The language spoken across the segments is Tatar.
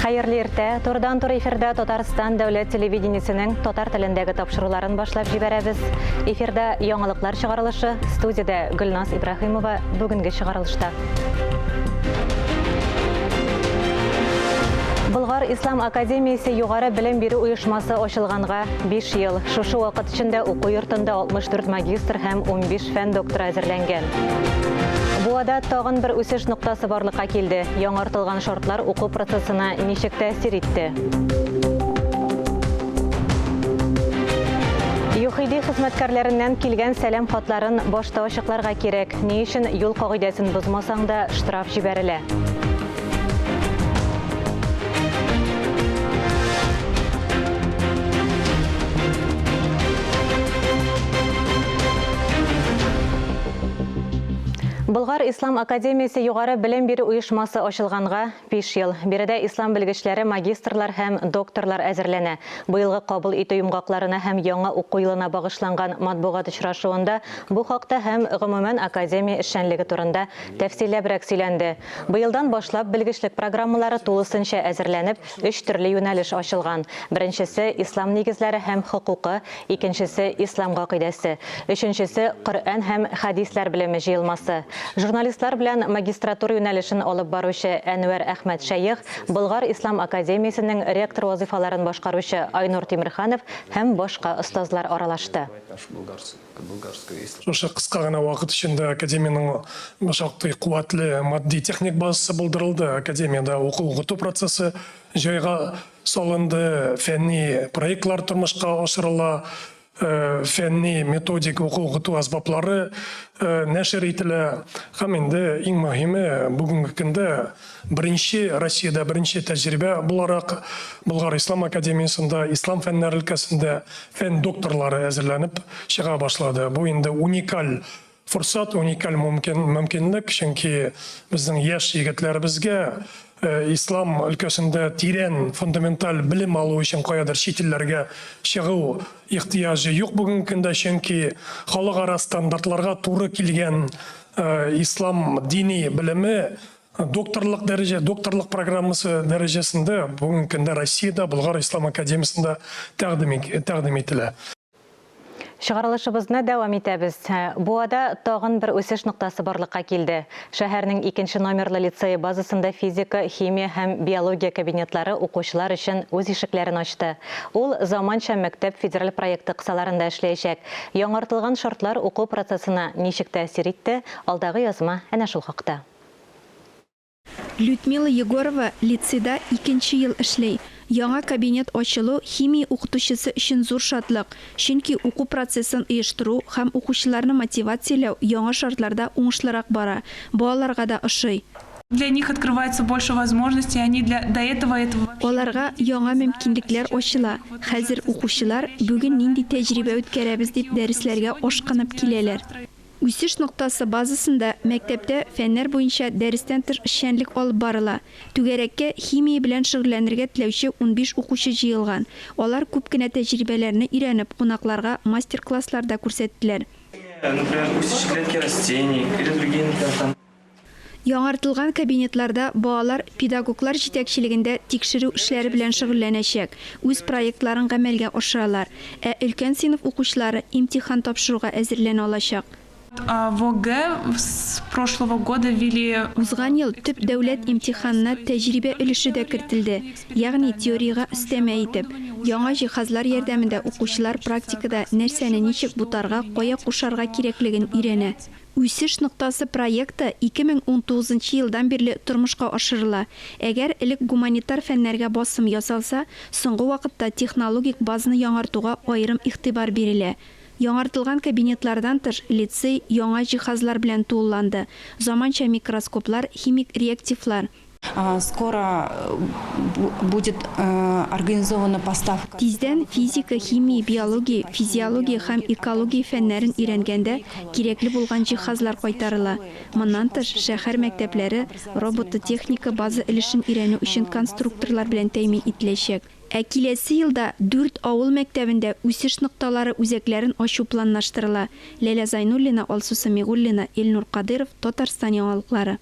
Hayırlı erте, Tordan Tor efirde Tatarstan Devlet Televideniye'sinin Tatar tilindagi topşırılarını başlap jiberemiz. Efirde yanılıklar çıkarılışı, studiyada Gülnaz İbrahimova bugünkü çıkarılışta. Bulgar İslam Akademiyası Yugarı Bilim Biri Uyuşması açılğanğa 5 yıl. Şuşu vaqt içinde oku yurtunda 64 magistr hem 15 fen doktor әзірленген. Bu ada tağın bir ösüş noktası barlıqqa keldi. Яңартылған şartlar oku prosesine nişek təsir etdi. Yuhidi xizmetkarlarından kelgen selam xatların başta aşıqlarga kerek. Ne için yol qaidasin buzmasang da ştraf jiberile. Bulgar İslam Akademiyası Yugarı Bilim Biri Uyuşması açılğanğa 5 yıl. Biride İslam bilgiçleri magistrlar hem doktorlar әзірләнә. Быйылгы кабул итү йомгакларына hem яңа уку елына багышланган матбугат очрашуында bu хакта hem гомумән академия эшчәнлеге турында тәфсилләбрәк сөйләнде. Быелдан башлап белгечлек программалары тулысынча әзерләнеп, 3 төрле юнәлеш ачылган. Беренчесе ислам нигезләре һәм хукукы, икенчесе ислам гакыйдәсе, өченчесе Коръән һәм хадислар белеме җыелмасы. Jurnalistlar bilan magistratура юнәлешен алып баручы Әнвәр Әхмәт Шәйх, Болгар Ислам Академиясының ректор вазифаларын башкаручы Айнур Тимирханов һәм башка остазлар аралашты. Ошо кыска гана вакыт ичинде академиянын башакты кубатлы мадди техник базасы булдырылды. Академияда окуу процесси жайга салынды, фәнни проектлар турмушка ашырыла. Фәнни методик оқу азбаплары нәшер ителә. Һәм инде иң мөһиме бүгенге көндә Россиядә беренче тәҗрибә буларак Болгар Ислам Академиясында ислам фәннәре өлкәсендә фән докторлары әзерләнеп чыга башлады. Бу инде уникаль форсат, уникаль мөмкинлек, чөнки безнең яшь егетләребезгә İslam ülkesinde tiren, fundamental bilim alу için kayadыр şekillерге чыгуу ihtiyacı yok bugün günde çünkü халыкара стандартларга туры килген İslam dini bilimi doktorluk программасы дәрәҗәсендә bugün günde Россиядә Болгар Ислам Академиясында тәкъдим ителә. Чыгарылышыбызны дәвам итәбез. Bu ада тагын bir үсеш ноктасы барлыкка килде. Шәһәрнең 2 номерлы лицей базасында физика, химия һәм биология кабинетлары укучылар өчен үз ишекләрен ачты. Ул заманча мәктәп федераль проекты кысаларында эшләячәк. Яңартылган шартлар уку процессына ничек тәэсир итте? Алдагы язма әнә шул хакта. Людмила Егорова лицейда 2 ел эшләй. Яңа кабинет ачылу химия укытучысы өчен зур шатлык. Чөнки уку процессын оештыру һәм укучыларны мотивацияләү яңа шартларда уңышлырак бара. Балаларга да ошый. Для них открывается больше возможностей, они до этого. Аларга яңа мөмкинлекләр ачыла. Хәзер укучылар бүген нинди тәҗрибә үткәрәбез дип дәресләргә ашкынып киләләр. Үсеш ноктасы базасында мәктәптә фәннәр буенча дәрестән тыш эшчәнлек алып барыла. Түгәрәккә химия белән шөгыльләнергә теләүче 15 укучы җыелган. Алар күп кенә тәҗрибәләрне өйрәнеп, кунакларга мастер-классларда күрсәттеләр. Например, үсеш клетки растений или другие там. Яңартылган кабинетларда балалар педагоглар җитәкчелегендә тикшерү эшләре белән шөгыльләнәчәк. Үз проектларын гамәлгә ашыралар. Өлкән сыйныф укучылары имтихан тапшыруга әзерләнә алачак. В ОГЭ с прошлого года ввели... Узган ел төп дәүләт имтиханына тәҗрибә өлеше дә кертелде. Ягъни теорияга өстәмә итеп, яңа җиһазлар ярдәмендә укучылар практикада нәрсәне ничек бутарга, кая кушарга кирәклеген өйрәнә. Үсеш ноктасы проекты 2019 елдан бирле тормышка ашырыла. Әгәр элек гуманитар фәннәргә басым ясалса, соңгы вакытта технологик базаны яңартуга аерым игътибар бирелә. Яңартылган кабинетлардан тыш лицей яңа җиһазлар белән тулыланды. Заманча микроскоплар, химик реактивлар. Скоро будет организована поставка. Тиздән физика, химия, биология, физиология һәм экология фәннәрен өйрәнгәндә кирәкле булган җиһазлар кайтарыла. Моннан тыш шәһәр мәктәпләре робототехника база өлешен өйрәнү өчен конструкторлар белән тәэмин ителәчәк. Киләсе елда 4 авыл мәктәбендә үсеш нокталары үзәкләрен ачу планлаштырыла. Ләйлә Зайнуллина, Алсу Самигуллина, Илнур Кадыров, Татарстан яңалыклары.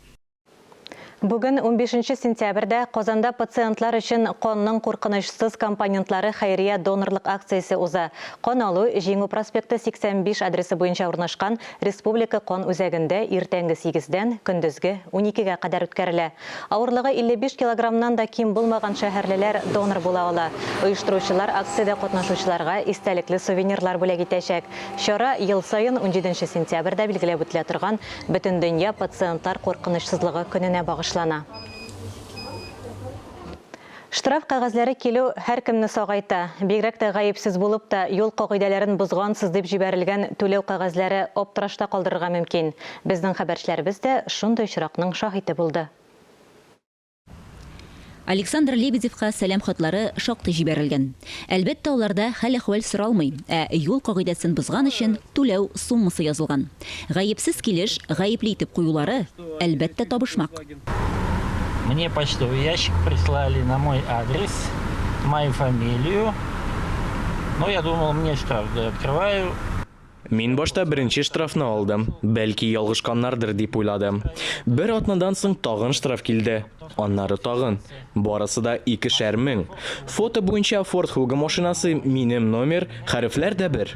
Бүгін 15 сентябрьдә Казанда пациентлар өчен конның куркынычсыз компонентлары хәйрия донорлык акциясе уза. Кон алу Җиңү проспекты 85 адресы буенча урнашкан Республика кон үзәгендә иртәнге 8-дән көндезге 12-гә кадәр үткәрелә. Авырлыгы 55 килограммнан да ким булмаган шәһәрлеләр донор була ала. Оештыручылар акциядә катнашучыларга истәлекле сувенирлар бүләк итәчәк. Чара ел сайын 17 сентябрьдә билгеләп үтелә торган Бөтендөнья пациентлар куркынычсызлыгы көненә багышлана. Штраф кәгазьләре килү һәр кемне сагайта. Бигрәк тә гаепсез булып та юл кагыйдәләрен бузгансыз дип җибәрелгән түләү кәгазьләре аптырашта калдырырга мөмкин. Безнең хәбәрчеләребез дә шундый очракның шаһиты булды. Александр Лебедевка сәлам хатлары шактый җибәрелгән. Әлбәттә, аларда хәл-әхвал соралмый, юл кагыйдәсен бозган өчен түләү суммасы язылган. Гаепсез килеш, гаепле итеп куюлары әлбәттә табышмак. Мне почтовый ящик прислали на мой адрес, мою фамилию. Но я думал, мне штраф, открываю. Мин башта беренче штрафны алдым. Бәлки ялгышканнардыр дип уйладым. Бер атнадан соң тагын штраф килде. Аннары тагын. Барысы да 2,5 мең. Фото буенча Ford Kuga машинасы, минем номер, хәрефләр дә бер.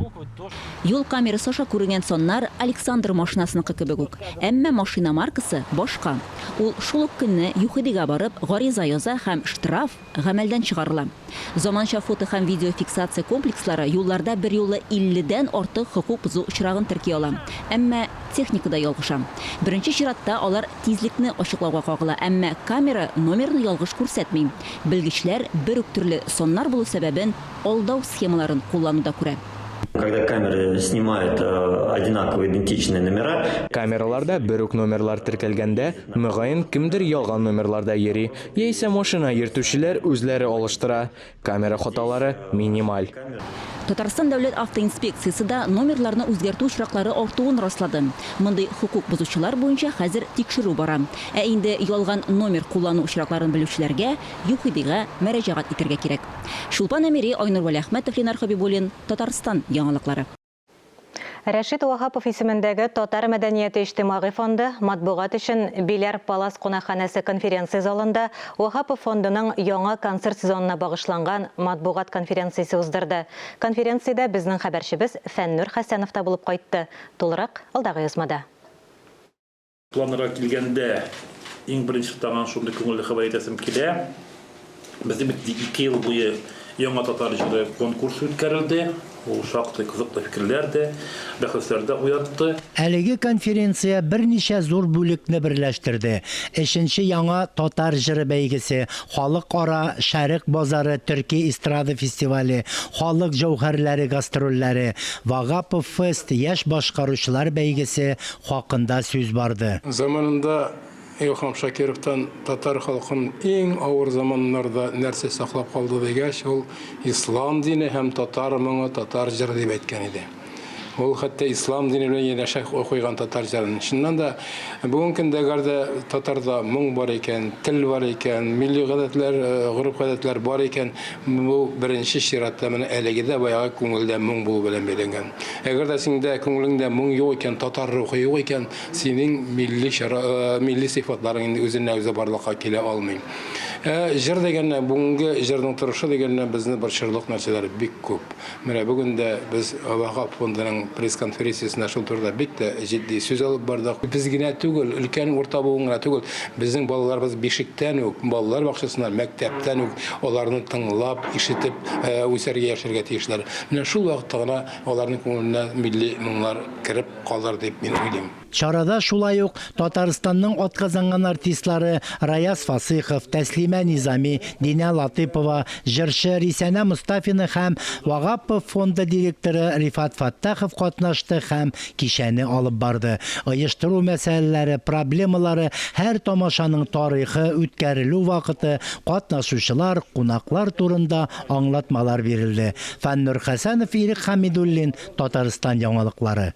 Юл камерасы аша күренгән соннар Александр машинасыныкы кебек үк. Әмма машина маркасы башка. Ул шул ук көнне ЮХИДга барып, гариза яза һәм штраф гамәлдән чыгарыла. Заманча фото һәм видеофиксация комплекслары юлларда бер юлы 50-дән артык хукук бузу очрагын терки ала. Әмма техникада ялгыша. Беренче чиратта алар тизлекне ачыклауга кагыла, әмма камера номерны ялгыш күрсәтми. Белгечләр бер үк төрле соннар булу сәбәбен алдау схемаларын куллануда күрә. Когда камеры снимают одинаковые идентичные номера, Камераларда бер үк номерлар теркәлгәндә, мөгаен кемдер ялган номерларда йөри, яисә машина йөртүчеләр үзләре алыштыра. Камера хаталары минималь. Татарстан дәүләт автоинспекциясы да номерларны үзгәртү очраклары артуын раслады. Мондый хукук бузучылар буенча хәзер тикшерү бара. Инде ялган номер куллану очракларын белүчеләргә ЮХИДга мөрәҗәгать итәргә кирәк. Шулпан Әмири, Айнур Вәлиәхмәтов, Ленар Хәбибуллин, Татарстан яңалыклары. Рәшит Вахапов исемендәге Татар мәдәнияте иҗтимагый фонды матбугат өчен Биләр Палас кунакханәсе конференция залында Вахапов фондының яңа концерт сезонына багышланган матбугат конференциясе уздырды. Конференциядә безнең хәбәрчебез Фәннур Хәсәнов та булып кайтты. Тулырак алдагы язмада. Планнарга килгәндә иң беренче тагын шундый күңелле хәбәр әйтәсем килә. Бездә 2 ел буе яңа татар җыры конкурсы үткәрелде. Ул шактый кызыклы фикерләр дә, бәхәсләр дә уятты. Әлеге конференция берничә зур бүлекне берләштерде. 3нче яңа татар җыры бәйгесе, халыкара Шәрык базары төрки эстрада фестивале, халык җауһәрләре гастрольләре, Вагапов фест яшь башкаручылар бәйгесе хакында сүз барды. Заманында Илһам Шакировтан татар халкын иң авыр заманнарда нәрсә саклап калды дигәч, ул ислам дине һәм татар моңы, татар җыры дип әйткән иде. Ул хәтта ислам дине белән яшәй укыган татар җырын. Шуннан да бүгенге көндә татарда моң бар икән, тел бар икән, милли гадәтләр, гореф гадәтләр бар икән. Бу беренче чиратта менә әлегедә баягы күңелдә моң булу белән бәйләнгән. Әгәр дә синдә күңелеңдә моң юк икән, татар рухы юк икән, синең милли сыйфатларың инде үзенә үзе барлыкка килә алмый. Җыр дигәнне, бүгенге җырның торышы дигәнне безне борчырлык нәрсәләр бик күп. Менә бүген дә без Вахап фондының пресс-конференциясында шул турыда бик тә җитди сүз алып бардык. Без генә түгел, өлкән урта буынга түгел, безнең балаларыбыз бишектән үк, балалар бакчасында, мәктәптән үк аларны тыңлап, ишетеп үсәргә яшәргә тиешләр. Менә шул вакытта гына аларның күңеленә милли моңлар кирип калыр дип мин уйлыйм. Чарада шулай ук Татарстанның атказанган артистлары Раяз Фасыйхов, Тәслимә Низами, Динә Латыпова, җырчы Рисәнә Мустафина һәм Вагапов фонды директоры Рифат Фаттахов катнашты һәм кичәне алып барды. Оештыру мәсьәләләре, проблемалары, һәр тамашаның тарихы, үткәрелү вакыты, катнашучылар, кунаклар турында аңлатмалар бирелде. Фәннур Хәсәнов, Ирек Хәмидуллин, Татарстан яңалыклары.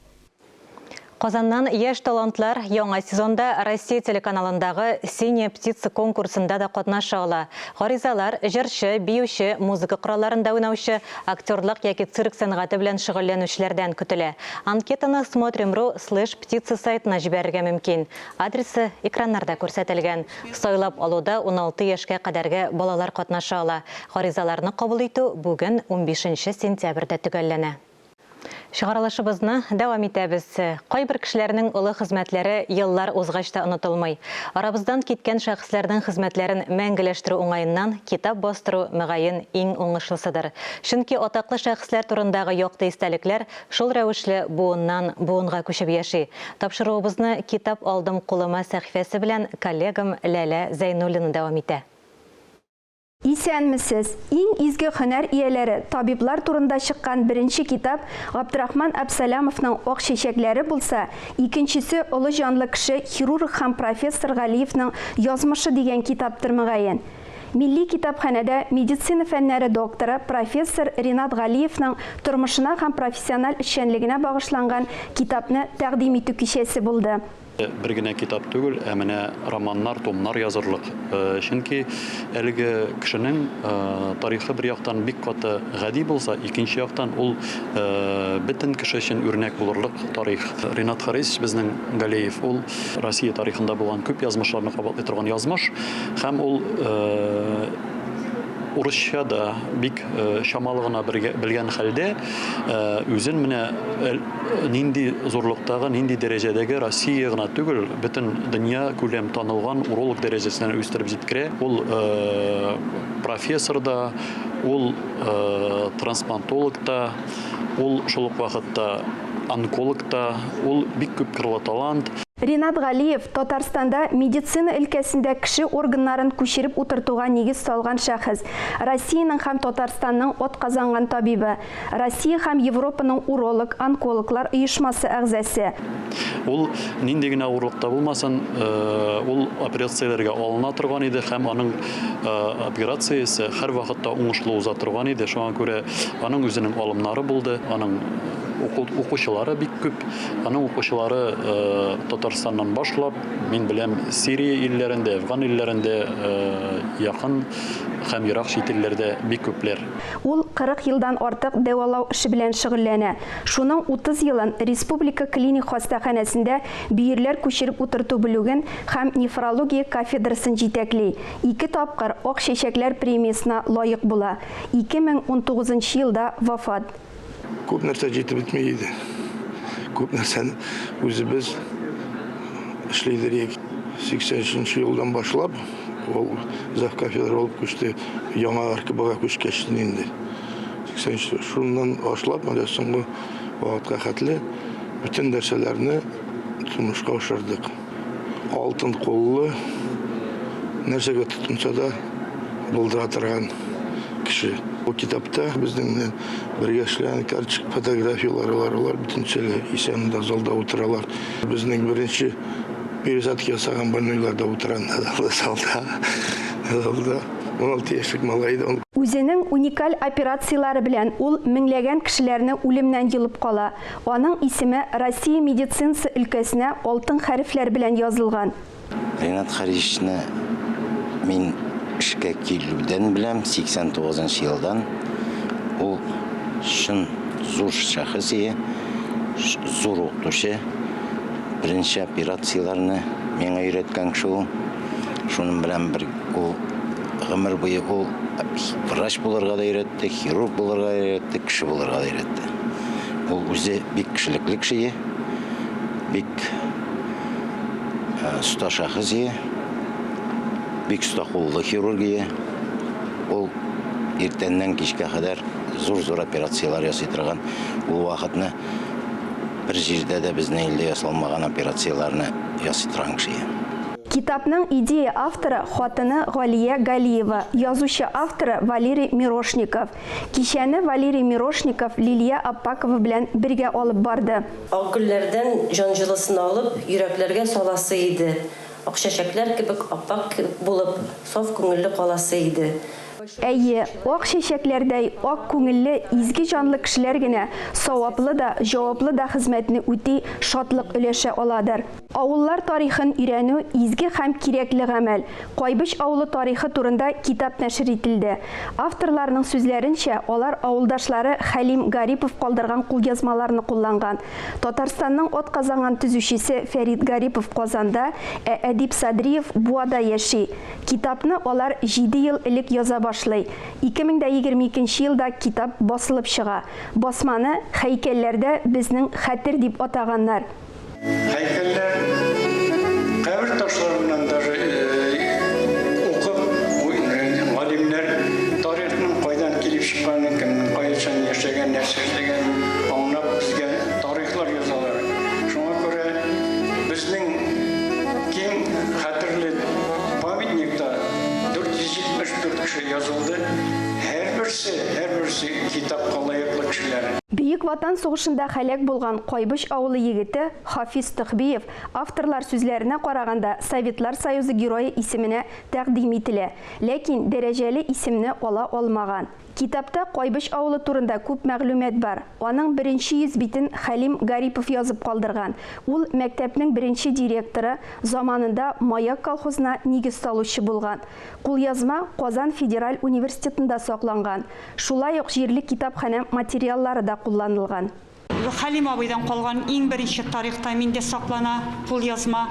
Казаннан яшь талантлар яңа сезонда Россия телеканалындагы «Синяя птица» конкурсында да катнаша ала. Гаризалар җырчы, биюче, музыка коралларында уйнаучы, актерлык яки цирк сәнгате белән шөгыльләнүчеләрдән көтелә. Анкетаны Смотрим.ру /птица сайтына җибәрергә мөмкин. Адресы экраннарда күрсәтелгән. Сайлап алуда 16 яшькә кадәрге балалар катнаша ала. Гаризаларны кабул итү бүген 15 сентябрьдә төгәлләнә. Чыгарылышыбызны дәвам итәбез. Кайбер кешеләрнең олы хезмәтләре еллар узгач та онытылмый. Арабыздан киткән шәхесләрнең хезмәтләрен мәңгеләштерү уңаеннан китап бастыру мөгаен иң уңышлысыдыр. Чөнки атаклы шәхесләр турындагы якты истәлекләр шул рәвешле буыннан буынга күчеп яши. Тапшыруыбызны китап алдым кулыма сәхифәсе белән коллегам Ләлә Зәйнуллина дәвам итә. Исәнмесез, иң изге һөнәр ияләре табиблар турында чыккан беренче китап Габдрахман Әбсәләмовның «Ак чәчәкләре» булса, икенчесе олы җанлы кеше хирург һәм профессор Галиевның «Язмышы» дигән китаптыр мөгаен. Милли китапханәдә медицина фәннәре докторы профессор Ринат Галиевның тормышына һәм профессиональ эшчәнлегенә багышланган китапны тәкъдим итү кичәсе булды. Бер генә китап түгел, ә менә романнар, томнар язырлык. Чөнки әлеге кешенең тарихы бер яктан бик каты гади булса, икенче яктан ул бөтен кеше өчен үрнәк булырлык тарих. Ринат Харис безнең Галиев, ул Россия тарихында булган күп язмышларны кабатлый торган язмыш, һәм ул урысча да бик шамалы гына белгән хәлдә үзен менә нинди зурлыктагы, нинди дәрәҗәдәге Россия гына түгел, бөтен дөнья күләм танылган уролог дәрәҗәсенә үстереп җиткерә. Ул профессор да, ул трансплантолог да, ул шул ук вакытта онколог да, ул бик күп кырлы талант. Ринат Галиев Татарстанда медицина өлкәсендә кеше органнарын күчереп утыртуга нигез салган шәхес. Россиянең һәм Татарстанның атказанган табибы. Россия һәм Европаның уролог, онкологлар оешмасы әгъзасы. Ул нинди генә авырлыкта булмасын, ул операцияләргә алына торган иде һәм аның операциясе һәр вакытта уңышлы уза торган иде. Шуңа күрә аның үзенең алымнары булды, аның укучылары бик күп. Аның укучылары Татарстаннан башлап, мин беләм Сирия илләрендә, Афган илләрендә, якын һәм ерак чит илләрдә бик күпләр. Ул 40 елдан артык дәвалау эше белән шөгыльләнә. Шуның 30 елын Республика клиник хастаханәсендә бөерләр күчереп утырту бүлеген һәм нефрология кафедрасын җитәкли. 2 тапкыр Ак чәчәкләр премиясына лаек була. 2019 елда вафат. Күп нәрсә җитеп бетмәй иде. Күп нәрсәне үзебез эшләйдек. 80 елдан башлап, ул зав кафедра булып күчте, яңа аркыбага күчкәч инде. 80 шуннан башлап, менә соңгы вакытка хәтле бүтән нәрсәләрне тормышка ашырдык. Алтын куллы нәрсәгә тотынса да булдыра торган кеше. Bu kitapta bizimle birge işleyen karışık fotoğrafyalar var, bütünçeli isyanında zalda oturalar. Bizning birinchi пересадка ясаган больнойларда отырганда залда 16 яшьлек малай да. Үзенең уникаль операциялары белән ул меңләгән кешеләрне үлемнән йылып кала. Аның исеме Россия медицинасы өлкәсенә алтын хәрефләр белән язылган. Ринат Харисны мин эшкә килүдән беләм 89 елдан. Ул шын зур шәхес, зур укытучы. Беренче операцияларны миңа өйрәткән кеше ул. Шуның белән бер ул гомер буе ул врач булырга да өйрәтте, хирург булырга да өйрәтте, кеше булырга да өйрәтте. Ул үзе бик кешелекле кеше, бик оста шәхес, бик оста куллы хирургия. Ул иртәннән кичкә кадәр зур операциялар ясый торган. Ул вакытны bir җирдә дә безнең илдә ясалмаган операцияларны ясый торган кеше. Китапның идея авторы хатыны Галия Галиева, язучы авторы Валерий Мирошников. Кичәне Валерий Мирошников Лилия Аппакова белән бергә алып барды. Ак гөлләрдән җан җылысын алып, йөрәкләргә саласы иде. Ак чәчәкләр кебек аппак булып, саф күңелле каласы иде. Әйе, ак чәчәкләрдәй ак күңелле, изге жанлы кешеләр генә саваплы да, җаваплы да хезмәтне үти шатлык өләшә аладыр. Авыллар тарихын өйрәнү изге һәм кирәкле гамәл. Кайбыш авылы тарихы турында китап нәшер ителде. Авторларның сүзләренчә, алар авылдашлары Хәлим Гарипов калдырган кулъязмаларны кулланган. Татарстанның атказанган төзүчесе Фәрит Гарипов Казанда, Әдип Садриев Буада яши. Китапны алар 7 ел элек яза башлый. 2022 елда китап басылып чыга. Басманы һәйкәлләрдә безнең хәтер дип атаганнар. Һәйкәлләр кабер ташларыннан даже укып, галимнәр тарихның кайдан килеп чыкканын, кемнең кайчан яшәгән, нәрсә эшләгәнен аңлап безгә тарихлар язалар. Шуңа күрә безнең киң хәтерле памятникта 474 кеше язылды. Һәрберсе китапка лаеклы кешеләр. Бөек Ватан сугышында һәлак булган Кайбыш авылы егете Хафиз Төхбиев авторлар сүзләренә караганда Советлар Союзы герое исеменә тәкъдим ителә, ләкин дәрәҗәле исемне ала алмаган. Китапта Кайбыш авылы турында күп мәгълүмат бар. Аның беренче йөз битен Хәлим Гарипов язып калдырган. Ул мәктәпнең беренче директоры, заманында Маяк колхозына нигез салучы булган. Кулъязма Казан федераль университетында сакланган. Шулай ук җирле китапханә материаллары да кулланылган. Хәлим абыйдан калган иң беренче тарихта миндә саклана кулъязма.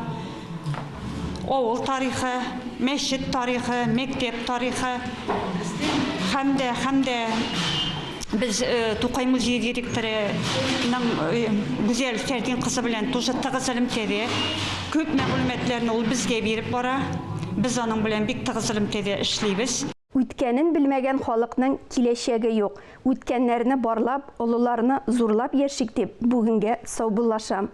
Авыл тарихы, мәчет тарихы, мәктәп тарихы һәм дә biz Тукай музей директорының Гүзәл Фәрдин кызы белән тоже тыгыз элемтәдә күп мәгълүматларны ул безгә биреп бара. Без аның белән бик тыгыз элемтәдә эшлибез. Үткәнен белмәгән халыкның киләчәге юк. Үткәннәрне барлап, олыларны зурлап яшик дип бүгенгә саубуллашам.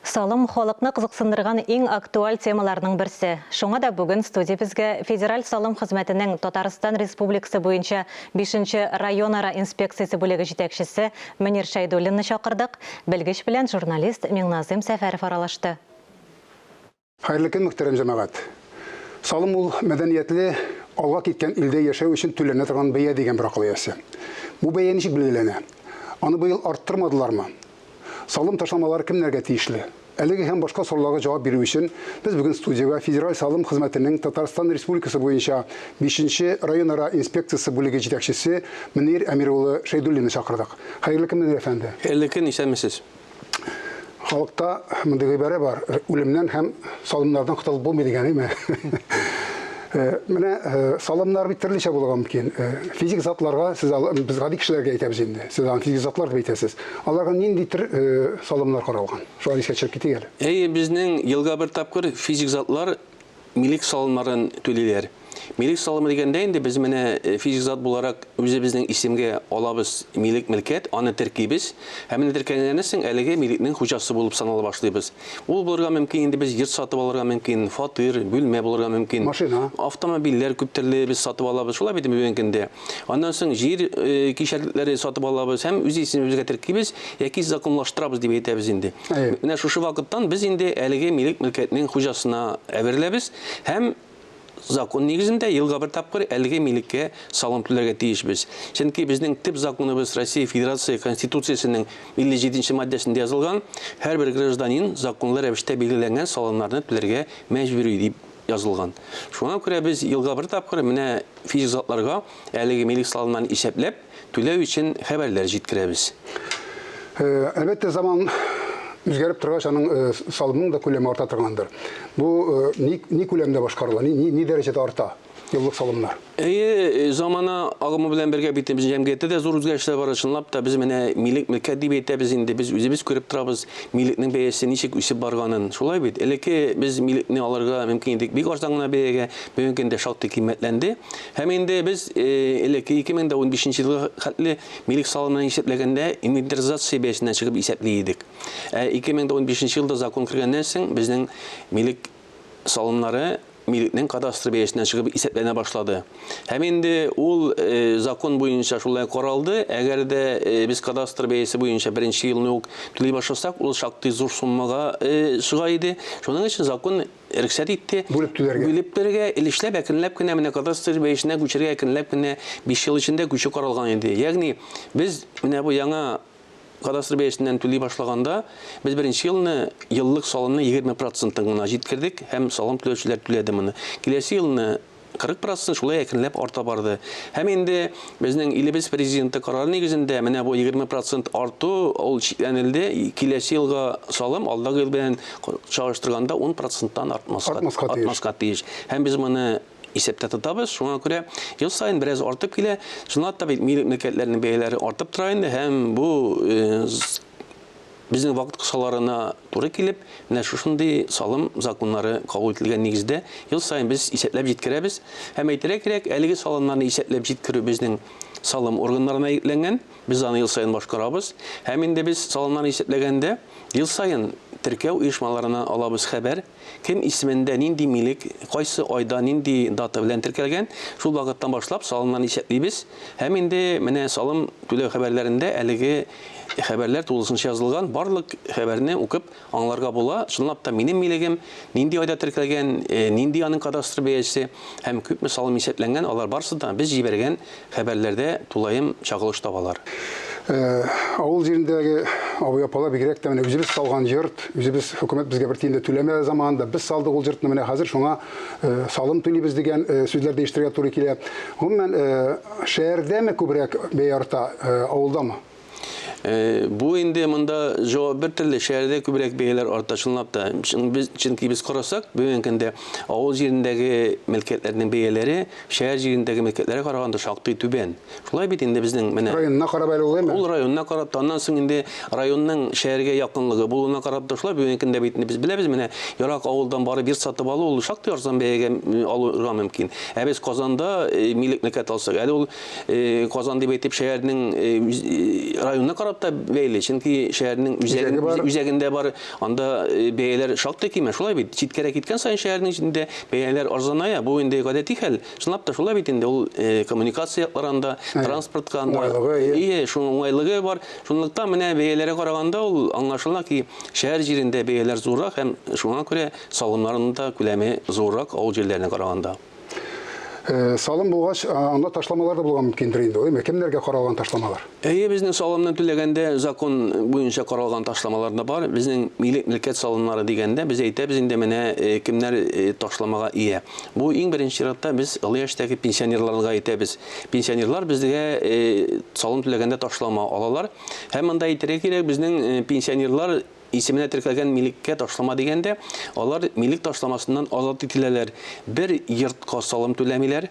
Салым халыкны кызыксындырган иң актуаль темаларның берсе. Шуңа да бүген студиябезгә Федераль салым хезмәтенең Татарстан Республикасы буенча 5-нче районара инспекциясе бүлеге җитәкчесе Мөнир Шәйдуллинны чакырдык. Белгеч белән журналист Миңназым Сәфәров аралашты. Хәерле көн, мөхтәрәм җәмәгать. Салым ул мәдәниятле, алга киткән илдә яшәү өчен түләнә торган бәя дигән бер акылиясе. Бу бәя ничек билгеләнә? Аны быел арттырмадылармы? Салым ташламалары кемнәргә тиешле? Әлеге һәм башка сорауларга җавап бирү өчен без бүген студиягә Федераль салым хезмәтенең Татарстан Республикасы буенча 5-нче районара инспекциясе бүлеге җитәкчесе Мөнир Әмирулы Шәйдуллинны чакырдык. Хәерле көн, Мөнир әфәнде. Хәерле көн, исәнмесез? Халыкта мондый гыйбарә бар. Үлемнән һәм салымнардан котылып булмый дигәнме? Менә салымнар бит төрлечә булган мөмкин. Физик затларга сез без гади кешеләргә әйтәбез инде. Сез аны физик затлар дип әйтәсез. Аларга нинди салымнар каралган? Шулай исәпчеп китик әле. Безнең елга бер тапкыр физик затлар милек салымнарын түлиләр. Милек салымы дигәндә инде без менә физик зат буларак үзебезнең исемгә алабыз милек милкәт, аны теркибез. Һәм менә теркәгәннән соң әлеге милекнең хуҗасы булып санала башлыйбыз. Ул булырга мөмкин инде без йорт сатып алырга мөмкин, фатир, бүлмә булырга мөмкин. Машина, автомобильләр күп төрле biz сатып алабыз. Шулай бит мөмкиндә. Аннан соң җир кишәлекләре сатып алабыз һәм үз исемебезгә теркибез яки законлаштырабыз дип әйтәбез инде. Менә шушы вакыттан без инде әлеге милек милкәтнең хуҗасына әвереләбез һәм закон нигезендә елга бер тапкыр әлеге милеккә салым түләргә тиешбез. Чөнки безнең төп законыбыз Россия Федерация Конституциясенең 57-нче маддәсендә язылган, һәрбер гражданин законлы рәвештә билгеләнгән салымнарны түләргә мәҗбүри дип язылган. Шуңа күрә без елга бер тапкыр менә физик затларга әлеге милек салымнарын исәпләп түләү өчен хәбәрләр җиткерәбез. Әлбәттә заман үзгәреп торгач, аның салымның да күләме арта торгандыр. Бу ни күләмдә башкарыла, ни дәрәҗәдә арта еллык салымнар? Замана агымы белән бергә бит без җәмгыятьтә дә зур үзгәрешләр бар, чынлап та без менә милек милкәт дип әйтәбез инде. Без үзебез күреп торабыз милекнең бәясе ничек үсеп барганын. Шулай бит. Элекке без милекне алырга мөмкин идек. Бик арзан гына бәягә бүгенге көндә шактый кыйммәтләнде. Һәм инде без элекке 2015 елга хәтле милек салымын исәпләгәндә инвентаризация бәясеннән чыгып исәпли идек. 2015 елда закон кергәннән соң безнең милек салымнары милекнең кадастр бәясеннән чыгып исәпләнә башлады. Һәм инде ул закон буенча шулай каралды. Әгәр дә без кадастр бәясе буенча беренче елны ук түли башласак, ул шактый зур суммага чыга иде. Шуның өчен закон рөхсәт итте. Бүлепләргә илешләп әкренләп кенә менә кадастр бәешенә күчәргә әкренләп кенә 5 ел эчендә күчү каралган иде. Ягъни без менә бу яңа кадастр бәешеннән түли башлаганда без беренче елны еллык салымны 20% гына җиткердек һәм салым түләүчеләр түләде моны. Киләсе елны 40% шулай әкренләп арта барды. Һәм инде безнең илебез президенты карары нигезендә менә бу 20% арту ул чикләнелде. Киләсе елга салым алдагы ел белән чагыштырганда 10%-тан артмаска тиеш. Һәм без моны исәптә тотабыз. Шуңа күрә ел сайын бераз артып килә. Шунлап та бит милләтләрнең бәяләре артып тора инде һәм бу безнең вакыт кысаларына туры килеп, менә шушындый салым законнары кабул ителгән нигездә ел сайын без исәпләп җиткерәбез. Һәм әйтергә кирәк, әлеге салымнарны исәпләп җиткерү безнең салым органнарына йөкләнгән. Без аны ел сайын башкарабыз. Һәм инде без салымнарны исәпләгәндә ел сайын теркәү оешмаларына алабыз хәбәр. Кем исемендә нинди милек, кайсы айда нинди дата белән теркәлгән, шул вакыттан башлап салымнарны исәплибез. Һәм инде менә салым түләү хәбәрләрендә әлеге хәбәрләр тулысынча язылган. Барлык хәбәрне укып аңларга була. Чынлап та минем милегем нинди айда теркәлгән, нинди аның кадастр бәясе һәм күпме салым исәпләнгән, алар барысы да без җибәргән хәбәрләрдә тулаем чагылыш табалар. Авыл җирендәге абый-апалар бигрәк тә менә үзебез салган җырт, үзебез хөкүмәт безгә бер тиен дә түләмә заманында без салдык ул җыртны менә хәзер шуңа салым түлибез дигән сүзләр değiştirергә туры килә. Гомумән шәһәрдәме күбрәк бәя арта, авылдамы? Бу инде монда җавап бер төрле шәһәрдә күбрәк бәяләр арта чынлап та. Чөнки без карасак, бүгенге көндә авыл җирендәге милкәтләрнең бәяләре шәһәр җирендәге милкәтләргә караганда шактый түбән. Шулай бит инде безнең менә районна карап әле улаймы? Ул районна карап, аннан соң инде районның шәһәргә якынлыгы булуына карап та шулай бүгенге көндә бит без беләбез менә ярак авылдан барып бер сатып алу ул шактый арзан бәягә алырга мөмкин. Ә без Казанда милек алсак, әле ул Казан дип әйтеп шәһәрнең районына карап та бәйле, чөнки шәһәрнең үзәгендә бар, анда бәяләр шактый киме. Шулай бит, читкәрәк киткән сайын шәһәрнең içендә бәяләр арзаная. Бу инде гадәти хәл. Чынлап та шулай бит инде ул коммуникация якларында, транспортка шуның уңайлыгы бар. Шунлыктан менә бәяләргә караганда ул аңлашыла ки, шәһәр җирендә бәяләр зуррак һәм шуңа күрә салымнарның да күләме зуррак авыл җирләренә караганда. Салым булгач, анда ташламалар да булган мөмкиндер инде. Кемнәргә каралган ташламалар? Безнең салымны түләгәндә закон буенча каралган ташламалар да бар. Безнең милкәт салымнары дигәндә без әйтәбез инде менә кемнәр ташламага ия. Бу иң беренче чиратта без олы яшьтәге пенсионерларга әйтәбез. Пенсионерлар безгә салым түләгәндә ташлама алалар. Һәм монда әйтергә кирәк, безнең пенсионерлар исеменә теркәлгән милеккә ташлама дигәндә, алар милек ташламасыннан азат ителәләр. Бер йортка салым түләмиләр.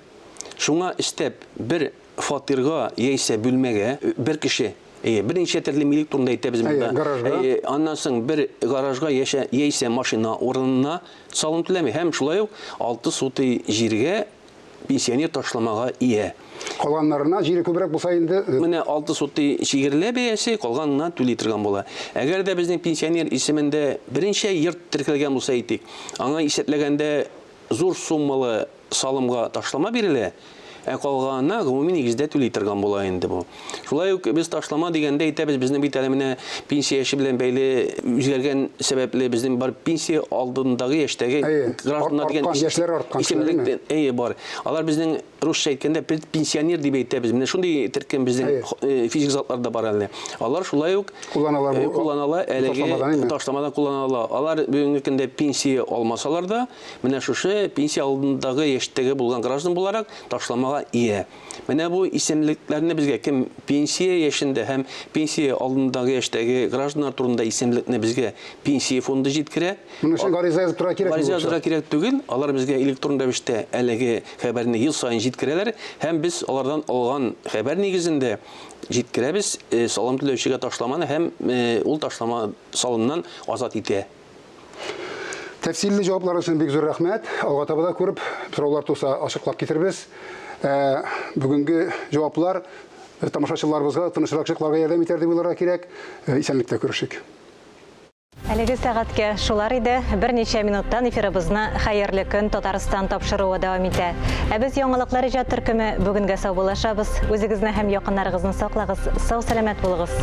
Шуңа истәп бер фатирга яисә бүлмәгә бер кеше беренче төрле милек турында әйтәбез монда. Аннан соң бер гаражга яисә машина урынына салым түләми. Һәм шулай ук 6 сотый җиргә пенсионер ташламага ия. Калганнарына җире күбрәк булса инде менә 6 сотый җирле бәясе калганына түли торган була. Әгәр дә безнең пенсионер исемендә беренче йорт теркәлгән булса әйтик, аңа исәпләгәндә зур суммалы салымга ташлама бирелә. Калганына гомуми нигездә түли торган була инде бу. Шулай ук без ташлама дигәндә әйтәбез, безнең бит әле менә пенсия яше белән бәйле үзгәргән сәбәпле безнең бар пенсия алдындагы яшьтәге гражданнар дигән исемлектә бар. Алар безнең русча әйткәндә пенсионер дип әйтәбез. Менә шундый төркем безнең физик затларда бар әле. Алар шулай ук кулланалар, әлеге ташламадан кулланалар. Алар бүгенге көндә пенсия алмасалар да, менә шушы пенсия алдындагы яшьтәге булган граждан буларак ташлама ия. Менә бу исемлекләрне безгә кем пенсия яшендә һәм пенсия алдындагы яшьтәге гражданнар турында исемлекне безгә пенсия фонды җиткерә. Моның өчен гариза язып тора кирәк. Гариза язып кирәк түгел. Алар безгә электрон рәвештә әлеге хәбәрне ел сайын җиткерәләр һәм без алардан алган хәбәр нигезендә җиткерәбез салым түләүчегә ташламаны һәм ул ташлама салымнан азат итә. Тәфсилле җаваплар өчен бик зур рәхмәт. Алга таба да күреп, сораулар туса ачыклап китербез. Бүгенге җаваплар тамашачыларыбызга тынычрак чыкларга ярдәм итәр дип уйларга кирәк. Исәнлектә күрешик. Әлеге сәгатькә шулар иде. Берничә минуттан эфирыбызны хәерле көн Татарстан тапшыруы дәвам итә. Без яңалыклар иҗат төркеме бүгенгә саубуллашабыз. Үзегезне һәм якыннарыгызны саклагыз. Сау-сәламәт булыгыз.